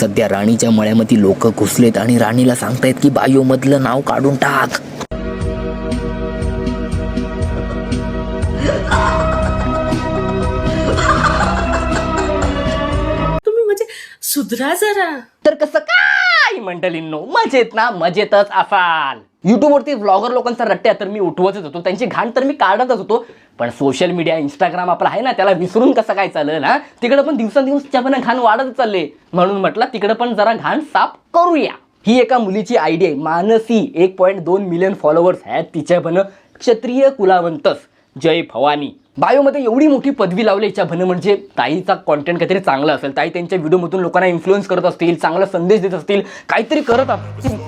सध्या राणीच्या मळ्यामध्ये लोक घुसलेत आणि राणीला सांगतायत की बायो मधलं नाव काढून टाक. तुम्ही म्हणजे सुधरा जरा. तर कसं काय मंडळींनो, मजेत ना? मजेतच असाल. युट्यूबवरती व्लॉगर लोकांचा रट्ट्या तर मी उठवतच होतो, त्यांची घाण तर मी काढतच होतो, पण सोशल मीडिया इंस्टाग्राम आपला आहे ना, त्याला विसरून कसं काय चाललं ना? तिकडे पण दिवसांदिवस पण घाण वाढत चालले, म्हणून म्हटलं तिकडे पण जरा घाण साफ करूया. ही एका मुलीची आयडिया आहे. मानसी 1.2 मिलियन फॉलोअर्स आहेत तिच्या पण क्षत्रिय कुलावंतस जय भवानी. बायोमध्ये एवढी मोठी पदवी लावली हिच्या भन, म्हणजे ताईचा कॉन्टेंट काहीतरी चांगला असेल, ताई त्यांच्या व्हिडिओमधून लोकांना इन्फ्लुएन्स करत असतील, चांगला संदेश देत असतील, काहीतरी करत असतील.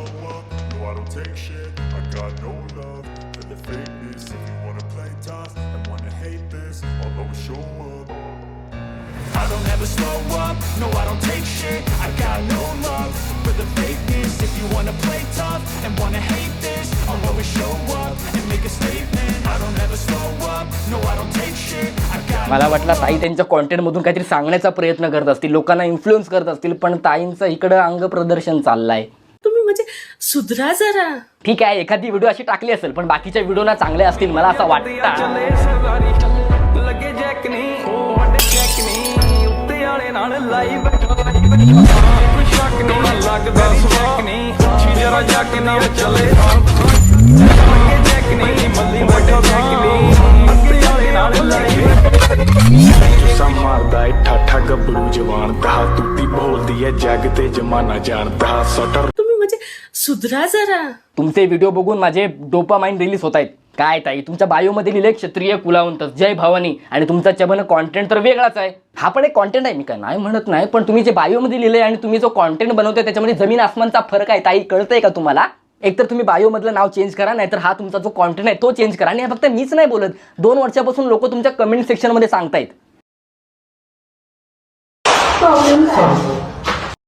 मला वाटलं ताई त्यांच्या कॉन्टेंट मधून काहीतरी सांगण्याचा प्रयत्न करत असतील, लोकांना इन्फ्लुएन्स करत असतील, पण ताईंचं इकडं अंग प्रदर्शन चाललंय. तुम्ही म्हणजे सुधरा जरा. ठीक आहे, एखादी व्हिडिओ अशी टाकली असेल, पण बाकीच्या व्हिडिओ ना चांगले असतील मला असं वाटतं. ਮਾਰਦਾ ਏ ਠਾਠਾ ਗੱਭਰੂ ਜਵਾਨ ਦਾ ਤੂਤੀ ਬੋਲਦੀ ਏ ਜੱਗ ਤੇ ਜਮਾਨਾ ਜਾਣਦਾ ਸਟਰ. तुम्ही म्हणजे सुधरा जरा. तुमचे व्हिडिओ बघून माझे डोपामाइन रिलीज होत आहेत. काय ताई, तुमच्या बायोमध्ये लिहिले क्षत्रिय कुलावंत जय भवानी आणि तुमचा चबन कॉन्टेंट तर वेगळाच आहे. हा पण एक कॉन्टेंट आहे, मी काय नाही म्हणत नाही, पण तुम्ही जे बायोमध्ये लिहिले आणि तुम्ही जो कॉन्टेंट बनवताय त्याच्यामध्ये जमीन आसमानचा फरक आहे. ताई कळतंय का तुम्हाला? एकतर तुम्ही बायोमधलं नाव चेंज करा, नाहीतर हा तुमचा जो कॉन्टेंट आहे तो चेंज करा. आणि हे फक्त मीच नाही बोलत, 2 वर्षापासून लोक तुमच्या कमेंट सेक्शनमध्ये सांगतायत.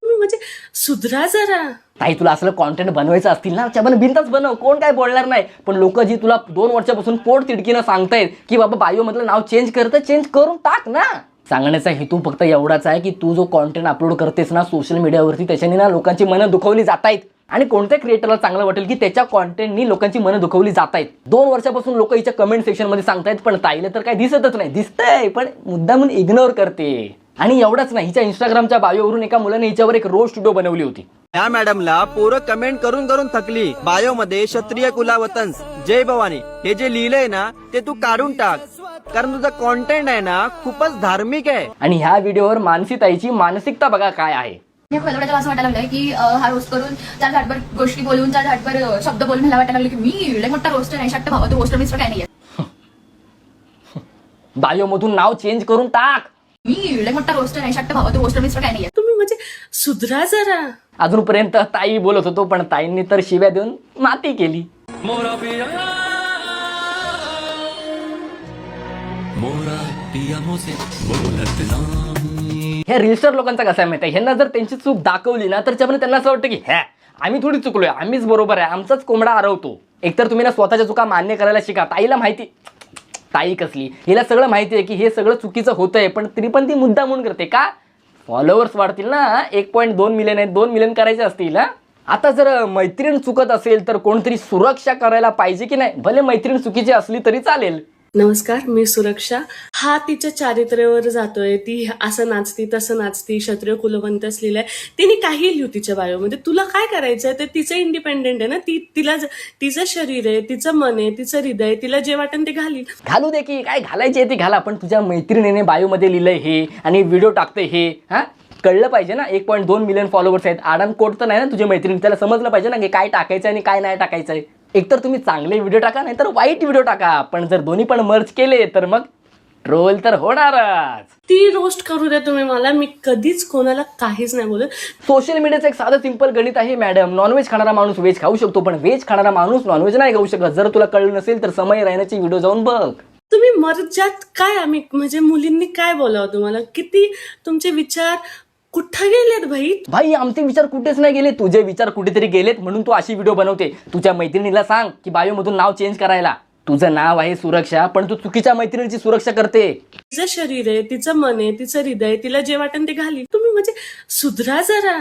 तुम्ही म्हणजे सुधरा जरा. ताई तुला असलं कॉन्टेंट बनवायचं असतील ना, चबन बिनताच बनव, कोण काय बोलणार नाही. पण लोक जी तुला 2 वर्षापासून पोट तिडकीनं सांगतायत की बाबा बायोमधलं नाव चेंज करतं, चेंज करून टाक ना. सांगण्याचा हेतू फक्त एवढाच आहे की तू जो कॉन्टेंट अपलोड करतेस ना सोशल मीडियावरती, त्याच्याने ना लोकांची मनं दुखवली जात आहेत. आणि कोणत्या क्रिएटरला चांगलं वाटेल की त्याच्या कॉन्टेंटनी लोकांची मनं दुखवली जात आहेत. 2 वर्षापासून लोक हिच्या कमेंट सेक्शनमध्ये सांगतायत, पण ताईला तर काय दिसतच नाही. दिसतंय पण मुद्दामून इग्नोर करते. आणि एवढंच नाही, हिच्या इंस्टाग्रामच्या बायोवरून एका मुलाने हिच्यावर एक रोस्ट व्हिडिओ बनवली होती. या मॅडमला पोरं कमेंट करून करून थकली. बायो मध्ये क्षत्रिय कुलावतंस जय भवानी हे जे लिहिलंय ना ते तू काढून टाक, कारण तुझं कॉन्टेंट आहे ना खूपच धार्मिक आहे. आणि ह्या व्हिडिओवर मानसी ताईची मानसिकता बघा काय आहे. मला असं वाटायला लागलंय की हा रोस्ट करून 4 झाटभर गोष्टी बोलून 4 झाटभर शब्द बोलून मला वाटायला लागलं की मी लय मोठा रोस्टर नाही. शकतो भावा, तो रोस्टर मिस्टर काय नाहीये. बायो मधून नाव चेंज करून टाक. मी लय मोठा रोस्टर नाही. शकतो भावा, तो रोस्टर मिस्टर काय नाहीये. तुम्ही म्हणजे सुधरा जरा. अजूनपर्यंत ताई बोलत होतो, पण ताईंनी तर शिव्या देऊन माती केली. ह्या रील्सर लोकांचा कसा आहे माहिती आहे, ह्यांना जर त्यांची चूक दाखवली ना तर त्यांना असं वाटतं की आम्ही थोडी चुकलोय, आम्हीच बरोबर आहे, आमचाच कोंबडा हरवतो. एकतर तुम्ही ना स्वतःच्या चुका मान्य करायला शिका. ताईला माहिती, ताई कसली, हिला सगळं माहिती आहे की हे सगळं चुकीचं होतंय, पण तरी पण ती मुद्दा म्हणून करते. का? फॉलोअर्स वाढतील ना. 1.2 मिलियन आहेत, 2 मिलियन करायचे असतील. आता जर मैत्रीण चुकत असेल तर कोणतरी सुरक्षा करायला पाहिजे की नाही? भले मैत्रीण चुकीची असली तरी चालेल. नमस्कार, मी सुरक्षा. हा तिच्या चारित्र्यावर जातोय. ती असं नाचती तसं नाचती, क्षत्रिय कुलवंतच लिहिलंय. तिने काही लिहू तिच्या बायोमध्ये. तुला काय करायचंय ते तिचं इंडिपेंडेंट आहे ना. तिला तिचं शरीर आहे, तिचं मन आहे, तिचं हृदय, तिला जे वाटेल ते घालू दे की, काय घालायचे ते घाला. पण तुझ्या मैत्रिणीने बायोमध्ये लिहिलंय हे आणि व्हिडिओ टाकते हे, कळलं पाहिजे ना. 1.2 मिलियन फॉलोअर्स आहेत. आडम कोट तर नाही ना तुझ्या मैत्रिणी, त्याला समजलं पाहिजे ना की काय टाकायचं आणि काय नाही टाकायचंय. एकतर तुम्ही चांगले व्हिडिओ टाका, नाही तर वाईट व्हिडिओ टाका. पण जर दोन्ही पण मर्ज केले तर मग ट्रोल तर होणारच. ती रोस्ट करू द्या तुम्ही मला, मी कधीच कोणाला काहीच नाही बोलत. सोशल मीडियाचं एक साधं सिंपल गणित आहे मॅडम. नॉनव्हेज खाणारा माणूस व्हेज खाऊ शकतो, पण व्हेज खाणारा माणूस नॉनव्हेज नाही खाऊ शकत. जर तुला कळलं नसेल तर समय राहण्याची व्हिडिओ जाऊन बघ. तुम्ही मर्जात काय, आम्ही म्हणजे मुलींनी काय बोलावं तुम्हाला? किती तुमचे विचार कुठं गेलेत भाई? आमचे विचार कुठेच नाही गेले, तुझे विचार कुठेतरी गेलेत, म्हणून तू अशी व्हिडिओ बनवते. तुझ्या मैत्रिणीला सांग की बायोमधून नाव चेंज करायला. तुझं नाव आहे सुरक्षा, पण तू चुकीच्या मैत्रिणीची सुरक्षा करते. तिचं शरीर आहे, तिचं मन आहे, तिचं हृदय, तिला जे वाटेल ते घाली. तुम्ही म्हणजे सुधरा जरा.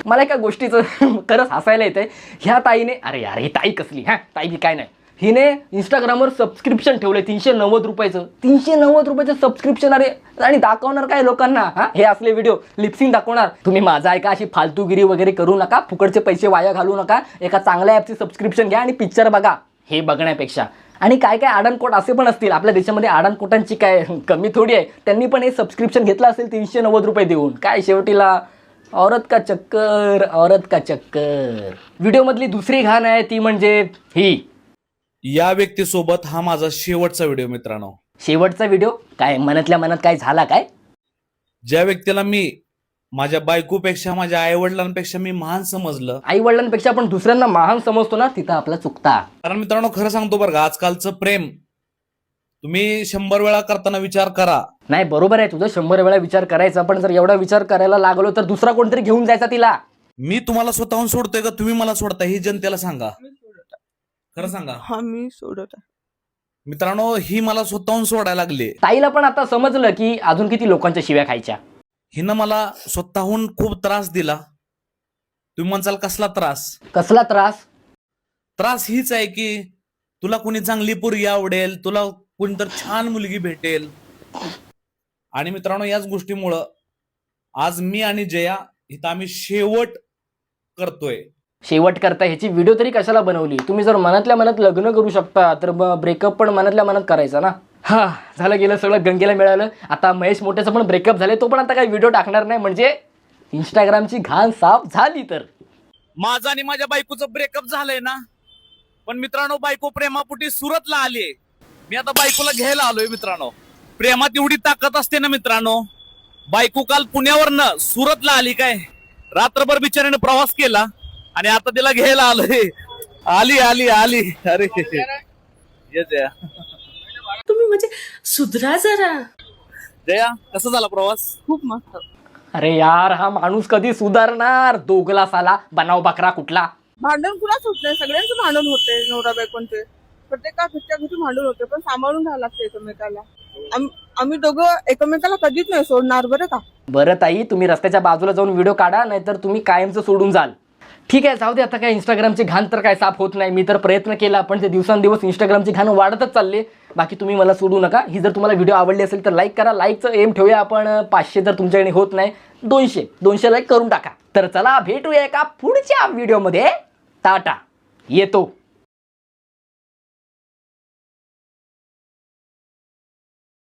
मला एका गोष्टीचं खरंच हसायला येतंय. ह्या ताईने, अरे यार ही ताई कसली, हा ताई बी काय नाही, हिने इंस्टाग्रामवर सबस्क्रिप्शन ठेवलंय 390 रुपयाचं. 390 रुपयाचं सबस्क्रिप्शन. अरे आणि दाखवणार काय लोकांना? हा हे असले व्हिडिओ लिपसिंग दाखवणार. तुम्ही माझा ऐका, अशी फालतूगिरी वगैरे करू नका, फुकटचे पैसे वाया घालू नका. एका चांगल्या ॲपची सबस्क्रिप्शन घ्या आणि पिक्चर बघा. हे बघण्यापेक्षा आणि काय काय आडनकोट असे पण असतील आपल्या देशामध्ये, आडनकोटांची काय कमी थोडी आहे. त्यांनी पण हे सबस्क्रिप्शन घेतलं असेल 390 रुपये देऊन. काय शेवटीला औरत का चक्कर, औरत का चक्कर. व्हिडिओमधली दुसरी घाण आहे ती म्हणजे ही. या व्यक्तीसोबत हा माझा शेवटचा व्हिडिओ मित्रांनो. शेवटचा व्हिडिओ काय? मनातल्या मनात काय झाला काय? ज्या व्यक्तीला मी माझ्या बायकोपेक्षा, माझ्या आई वडिलांपेक्षा मी महान समजलं, आई वडिलांपेक्षा आपण दुसऱ्यांना महान समजतो ना, तिथं आपला चुकता. कारण मित्रांनो खरं सांगतो बरं का, आजकालचं प्रेम तुम्ही 100 वेळा करताना विचार करा. नाही बरोबर आहे तुझं, 100 वेळा विचार करायचा, पण जर एवढा विचार करायला लागलो तर दुसरा कोणतरी घेऊन जायचा तिला. मी तुम्हाला स्वतःहून सोडतोय का तुम्ही मला सोडता, ही जनतेला सांगा. खरं सांगा. हा मी सोडत मित्रांनो ही मला स्वतःहून सोडायला लागले. ताईला पण आता समजलं की अजून किती लोकांच्या शिव्या खायच्या. हिनं मला स्वतःहून खूप त्रास दिला. तुम्ही म्हणसाल कसला त्रास? कसला त्रास? त्रास हीच आहे की तुला कोणी चांगली पोरगी आवडेल, तुला कोणतर छान मुलगी भेटेल. आणि मित्रांनो याच गोष्टीमुळं आज मी आणि जया इथं आम्ही शेवट करतोय. शेवट करता ह्याची व्हिडिओ तरी कशाला बनवली? तुम्ही जर मनातल्या मनात लग्न करू शकता तर ब्रेकअप पण मनातल्या मनात करायचा ना. हा झालं गेलं सगळं, गंगेला मिळालं. आता महेश मोठ्याचं पण ब्रेकअप झाले, तो पण आता काही व्हिडिओ टाकणार नाही, म्हणजे इंस्टाग्रामची घाण साफ झाली. तर माझं आणि माझ्या बायकोचं ब्रेकअप झालंय ना, पण मित्रांनो बायको प्रेमापोटी सुरतला आलीये. मी आता बायकोला घ्यायला आलोय मित्रांनो. प्रेमात एवढी ताकद असते ना मित्रांनो. बायको काल पुण्यावरनं सुरतला आली, काय रात्रभर बिचारीने प्रवास केला आणि आता तिला घ्यायला आलोय. आली आली आली. अरे ये जया. तुम्ही म्हणजे सुधरा जरा. जया कसा झाला प्रवास? खूप मस्त. अरे यार हा माणूस कधी सुधारणार? दोगला साला बनाव बकरा कुठला. भांडण कुणाच होत नाही, सगळ्यांचं भांडण होते नवरा बायकोंचे. प्रत्येका घरच्या घरी भांडण होते, पण सांभाळून घ्यायला लागते एकमेकाला. आम्ही दोघं एकमेकाला कधीच नाही सोडणार बरं का. बरं ताई, तुम्ही रस्त्याच्या बाजूला जाऊन व्हिडिओ काढा, नाहीतर तुम्ही कायमचं सोडून जाल. ठीक आहे जाऊ दे, आता काय इंस्टाग्रामची घाण तर काय साफ होत नाही. मी तर प्रयत्न केला, पण ते दिवसांदिवस इंस्टाग्रामची घाण वाढतच चालले. बाकी तुम्ही मला सोडू नका. ही जर तुम्हाला व्हिडिओ आवडली असेल तर लाईक करा. लाईकचं एम ठेवूया आपण 500, तर तुमच्याकडे होत नाही 200 लाईक करून टाका. तर चला भेटूया एका पुढच्या व्हिडिओमध्ये. टाटा, येतो.